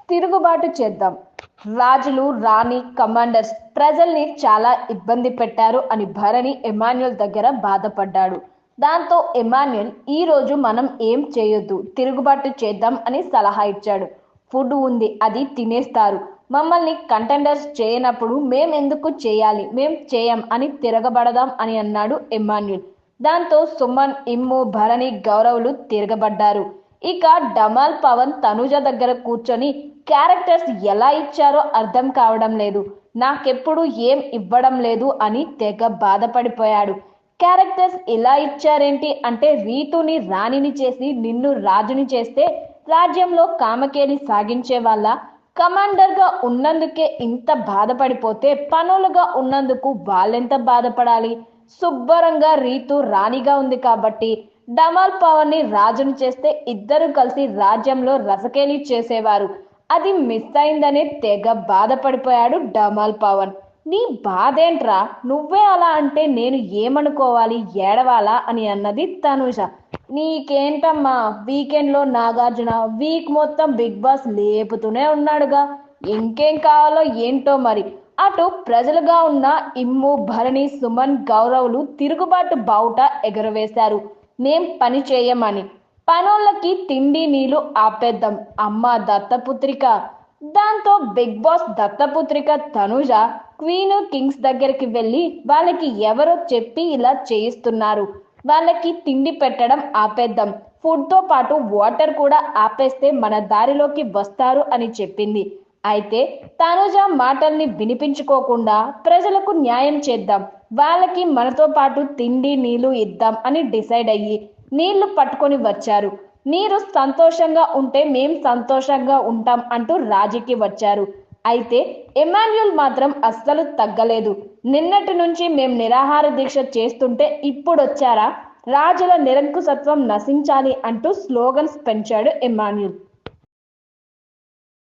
తిరుగుబాటు చేద్దాం. రాజులు, రాణి, కమాండర్స్ ప్రజల్ని చాలా ఇబ్బంది పెట్టారు అని భరణి ఎమాన్యుల్ దగ్గర బాధపడ్డాడు. దాంతో ఎమాన్యుల్ ఈ రోజు మనం ఏం చేయొద్దు, తిరుగుబాటు చేద్దాం అని సలహా ఇచ్చాడు. ఫుడ్ ఉంది, అది తినేస్తారు. మమ్మల్ని కంటెండర్స్ చేయనప్పుడు మేమెందుకు చేయాలి, మేం చేయం అని తిరగబడదాం అని అన్నాడు ఎమాన్యుల్. దాంతో సుమన్, ఇమ్ము, భరణి, గౌరవులు తిరగబడ్డారు. ఇక డమాల్ పవన్ తనుజ దగ్గర కూర్చొని క్యారెక్టర్స్ ఎలా ఇచ్చారో అర్థం కావడం లేదు, నాకెప్పుడు ఏం ఇవ్వడం లేదు అని తెగ బాధపడిపోయాడు. క్యారెక్టర్స్ ఇలా ఇచ్చారేంటి అంటే, రీతుని రాణిని చేసి నిన్ను రాజుని చేస్తే రాజ్యంలో కామకేలి సాగించే వాళ్ళ, కమాండర్గా ఉన్నందుకే ఇంత బాధపడిపోతే పనులుగా ఉన్నందుకు వాళ్ళెంత బాధపడాలి. శుభ్రంగా రీతు రాణిగా ఉంది కాబట్టి డమాల్ పవన్ ని రాజును చేస్తే ఇద్దరు కలిసి రాజ్యంలో రసకేలి చేసేవారు. అది మిస్ అయిందనే తెగ బాధపడిపోయాడు డమాల్ పవన్. నీ బాధేంట్రా, నువ్వే అలా అంటే నేను ఏమనుకోవాలి, ఏడవాలా అని అన్నది తనుజ. నీకేంటమ్మా, వీకెండ్లో నాగార్జున వీక్ మొత్తం బిగ్ బాస్ లేపుతూనే ఉన్నాడుగా, ఇంకేం కావాలో ఏంటో మరి. అటు ప్రజలుగా ఉన్న ఇమ్ము, భరణి, సుమన్, గౌరవులు తిరుగుబాటు బావుట ఎగరవేశారు. మేం పని చేయమని, పనోళ్ళకి తిండి నీళ్లు ఆపేద్దాం, అమ్మ దత్తపుత్రిక. దాంతో బిగ్ బాస్ దత్తపుత్రిక తనుజ క్వీన్, కింగ్స్ దగ్గరికి వెళ్ళి వాళ్ళకి ఎవరో చెప్పి ఇలా చేయిస్తున్నారు, వాళ్ళకి తిండి పెట్టడం ఆపేద్దాం, ఫుడ్తో పాటు వాటర్ కూడా ఆపేస్తే మన దారిలోకి వస్తారు అని చెప్పింది. అయితే తనుజ మాటల్ని వినిపించుకోకుండా ప్రజలకు న్యాయం చేద్దాం, వాళ్ళకి మనతో పాటు తిండి నీళ్లు ఇద్దాం అని డిసైడ్ అయ్యి నీళ్లు పట్టుకొని వచ్చారు. మీరు సంతోషంగా ఉంటే మేం సంతోషంగా ఉంటాం అంటూ రాజీకి వచ్చారు. అయితే ఎమాన్యుల్ మాత్రం అస్సలు తగ్గలేదు. నిన్నటి నుంచి మేం నిరాహార దీక్ష చేస్తుంటే ఇప్పుడొచ్చారా, రాజుల నిరంకుశత్వం నశించాలి అంటూ స్లోగన్స్ పెంచాడు ఎమాన్యుల్.